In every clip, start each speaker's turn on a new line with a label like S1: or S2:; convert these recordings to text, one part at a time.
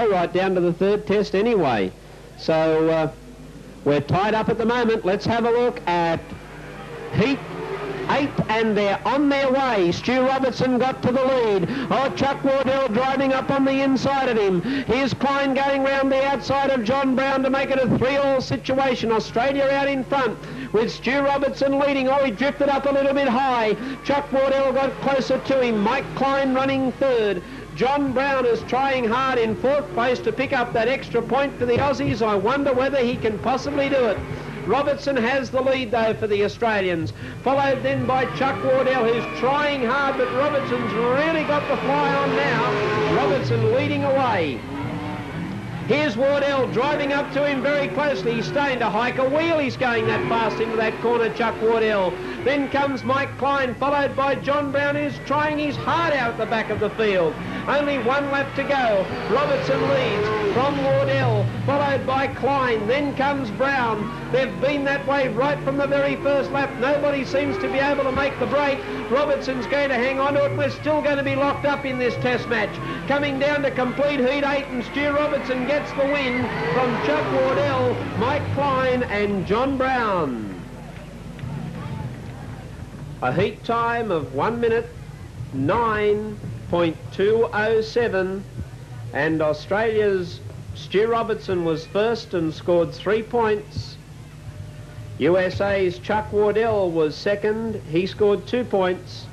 S1: go right down to the third test anyway. So we're tied up at the moment. Let's have a look at Heat 8, and they're on their way. Stu Robertson got to the lead. Oh, Chuck Wardell driving up on the inside of him. Here's Klein going round the outside of John Brown to make it a 3-all situation. Australia out in front with Stu Robertson leading. Oh, he drifted up a little bit high. Chuck Wardell got closer to him. Mike Klein running third. John Brown is trying hard in fourth place to pick up that extra point for the Aussies. I wonder whether he can possibly do it. Robertson has the lead, though, for the Australians, followed then by Chuck Wardell, who's trying hard, but Robertson's really got the fly on now. Robertson leading away. Here's Wardell driving up to him very closely. He's starting to hike a wheel. He's going that fast into that corner, Chuck Wardell. Then comes Mike Klein, followed by John Brown, who's trying his heart out at the back of the field. Only one lap to go. Robertson leads from Wardell, followed by Klein. Then comes Brown. They've been that way right from the very first lap. Nobody seems to be able to make the break. Robertson's going to hang on to it. We're still going to be locked up in this test match. Coming down to complete Heat 8, and Stu Robertson gets the win from Chuck Wardell, Mike Klein and John Brown. A heat time of 1 minute 9.207, and Australia's Stu Robertson was first and scored 3 points. USA's Chuck Wardell was second. He scored 2 points.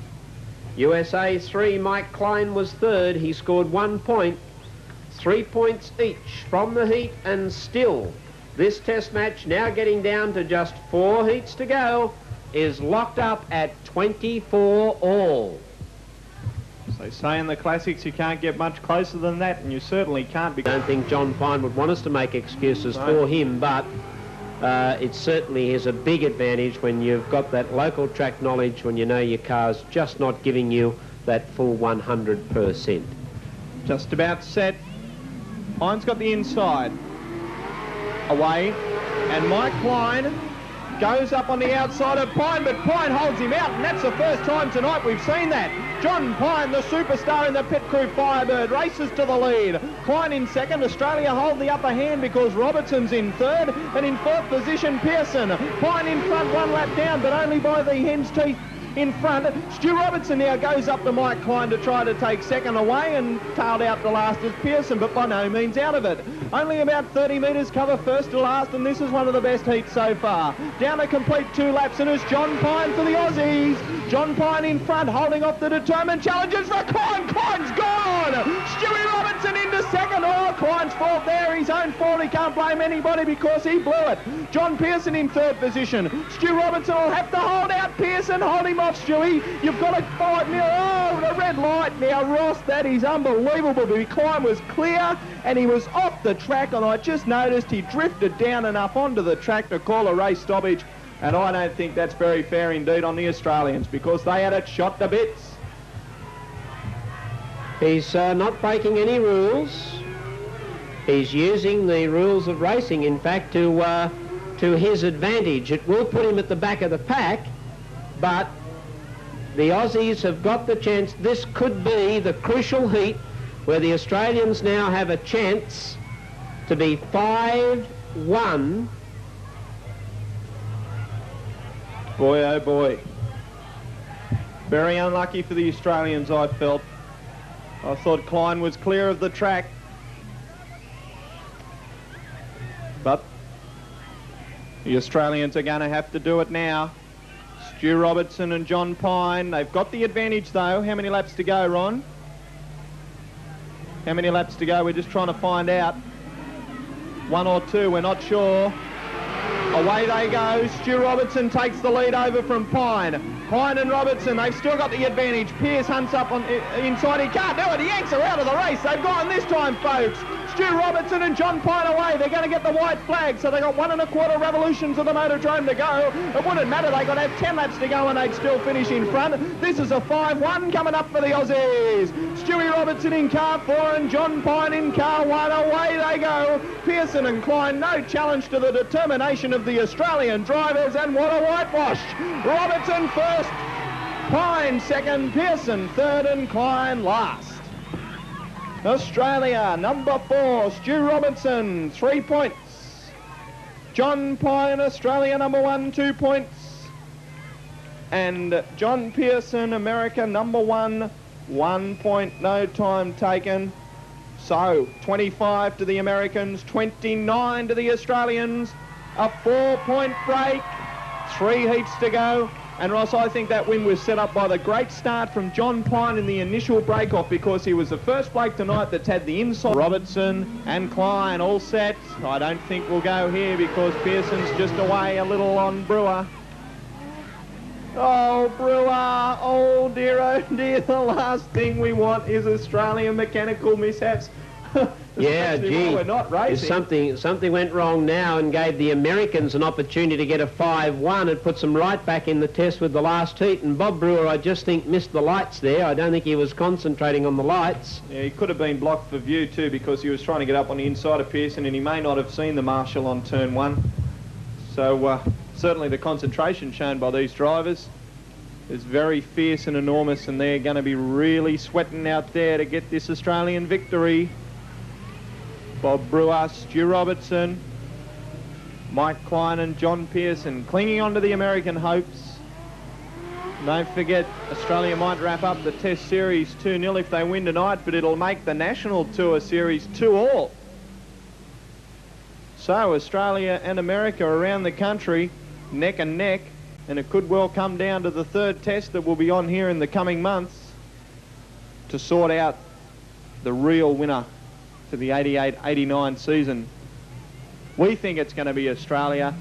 S1: USA 3, Mike Klein was third. He scored 1 point. 3 points each from the heat, and still this test match, now getting down to just 4 heats to go, is locked up at 24 all.
S2: As they say in the classics, you can't get much closer than that, and you certainly can't.
S1: I don't think John Pine would want us to make excuses for him, but it certainly is a big advantage when you've got that local track knowledge, when you know your car's just not giving you that full 100%.
S2: Just about set. Pine's got the inside. Away. And Mike Klein goes up on the outside of Pine, but Pine holds him out, and that's the first time tonight we've seen that. John Pine, the superstar in the pit crew Firebird, races to the lead. Klein in second. Australia hold the upper hand because Robertson's in third, and in fourth position Pearson. Pine in front, 1 lap down, but only by the hen's teeth in front. Stu Robertson now goes up to Mike Klein to try to take second away, and tailed out the last is Pearson, but by no means out of it. Only about 30 metres cover first to last, and this is one of the best heats so far. Down to complete 2 laps, and it's John Pine for the Aussies. John Pine in front, holding off the determined challenges for Klein. Klein's gone! Stewie Robertson into second. Oh, Klein's fault there. His own fault. He can't blame anybody because he blew it. John Pearson in third position. Stu Robertson will have to hold out Pearson. Hold him off, Stewie. You've got to fight now. Oh, the red light now, Ross. That is unbelievable. But Klein was clear, and he was off the track, and I just noticed he drifted down enough onto the track to call a race stoppage. And I don't think that's very fair indeed on the Australians, because they had it shot to bits.
S1: He's not breaking any rules. He's using the rules of racing, in fact, to his advantage. It will put him at the back of the pack, but the Aussies have got the chance. This could be the crucial heat where the Australians now have a chance to be 5-1.
S2: Boy, oh boy. Very unlucky for the Australians, I felt. I thought Klein was clear of the track. But the Australians are going to have to do it now. Stu Robertson and John Pine, they've got the advantage though. How many laps to go, Ron? How many laps to go? We're just trying to find out. 1 or 2, we're not sure. Away they go. Stu Robertson takes the lead over from Pine. Pine and Robertson, they've still got the advantage. Pearce hunts up on inside. He can't do it. He yanks her out of the race. They've gone this time, folks. Stu Robertson and John Pine away. They're going to get the white flag, so they got 1 1/4 revolutions of the Motordrome to go. It wouldn't matter. They got to have 10 laps to go, and they'd still finish in front. This is a 5-1 coming up for the Aussies. Stewie Robertson in car 4 and John Pine in car 1. Away they go. Pearson and Klein, no challenge to the determination of the Australian drivers, and what a whitewash. Robertson first, Pine second, Pearson third, and Klein last. Australia, number 4, Stu Robertson, 3 points. John Pine, Australia, number 1, 2 points. And John Pearson, America, number 1, 1 point, no time taken. So, 25 to the Americans, 29 to the Australians. A 4-point break, 3 heats to go. And Ross, I think that win was set up by the great start from John Pine in the initial break-off, because he was the first bloke tonight that's had the inside. Robertson and Klein all set. I don't think we'll go here because Pearson's just away a little on Brewer. Oh, Brewer, oh dear, the last thing we want is Australian mechanical mishaps.
S1: Yeah, gee,
S2: we're not racing.
S1: something went wrong now and gave the Americans an opportunity to get a 5-1. It puts them right back in the test with the last heat. And Bob Brewer, I just think, missed the lights there. I don't think he was concentrating on the lights.
S2: Yeah, he could have been blocked for view too, because he was trying to get up on the inside of Pearson, and he may not have seen the marshal on turn 1. So certainly the concentration shown by these drivers is very fierce and enormous, and they're going to be really sweating out there to get this Australian victory. Bob Brewer, Stu Robertson, Mike Klein and John Pearson clinging on to the American hopes. Don't forget, Australia might wrap up the Test Series 2-0 if they win tonight, but it'll make the National Tour Series 2-all. So Australia and America around the country, neck and neck, and it could well come down to the third test that will be on here in the coming months to sort out the real winner to the 88-89 season. We think it's going to be Australia.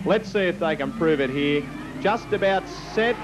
S2: Let's see if they can prove it here. Just about set.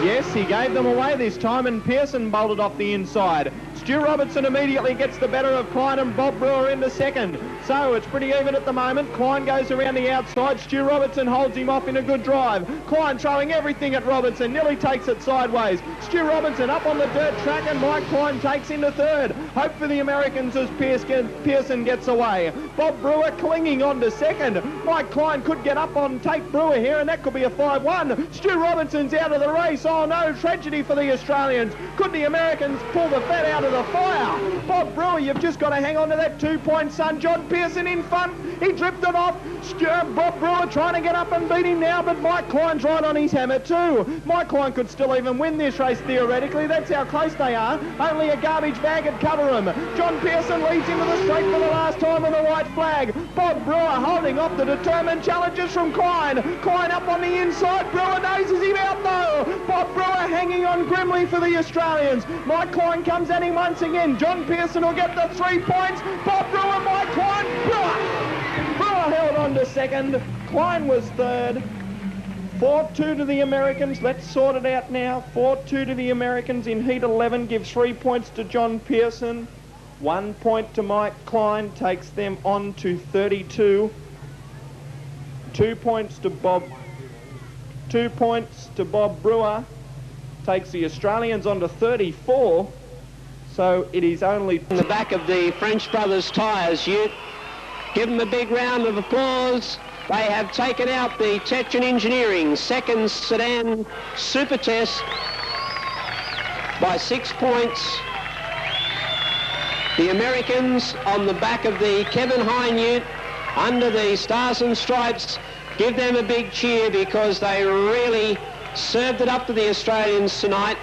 S2: Yes, he gave them away this time, and Pearson bolted off the inside. Stu Robertson immediately gets the better of Klein and Bob Brewer into second. So it's pretty even at the moment. Klein goes around the outside. Stu Robertson holds him off in a good drive. Klein throwing everything at Robertson. Nearly takes it sideways. Stu Robertson up on the dirt track, and Mike Klein takes into third. Hope for the Americans as Pearson gets away. Bob Brewer clinging on to second. Mike Klein could get up on take Brewer here, and that could be a 5-1. Stu Robertson's out of the race. Oh no, tragedy for the Australians. Could the Americans pull the fat out of the fire? Bob Brewer, you've just got to hang on to that 2-point son. John Pearson in front. He drifted off. Bob Brewer trying to get up and beat him now, but Mike Klein's right on his hammer too. Mike Klein could still even win this race theoretically. That's how close they are. Only a garbage bag would cover him. John Pearson leads into the straight for the last time on the white flag. Bob Brewer holding off the determined challenges from Klein. Klein up on the inside. Brewer noses him out though. Bob Brewer hanging on grimly for the Australians. Mike Klein comes at him once again. John Pearson will get the 3 points. Bob Brewer, Mike Klein, Brewer held on to second. Klein was third. 4-2 to the Americans. Let's sort it out now. 4-2 to the Americans in heat 11. Gives 3 points to John Pearson. 1 point to Mike Klein. Takes them on to 32. 2 points to Bob. 2 points to Bob Brewer. Takes the Australians on to 34. So it is only
S1: in the back of the French brothers tyres, Ute. Give them a big round of applause. They have taken out the Tetron Engineering second sedan super test by 6 points. The Americans on the back of the Kevin Hine Ute under the Stars and Stripes, give them a big cheer because they really served it up to the Australians tonight.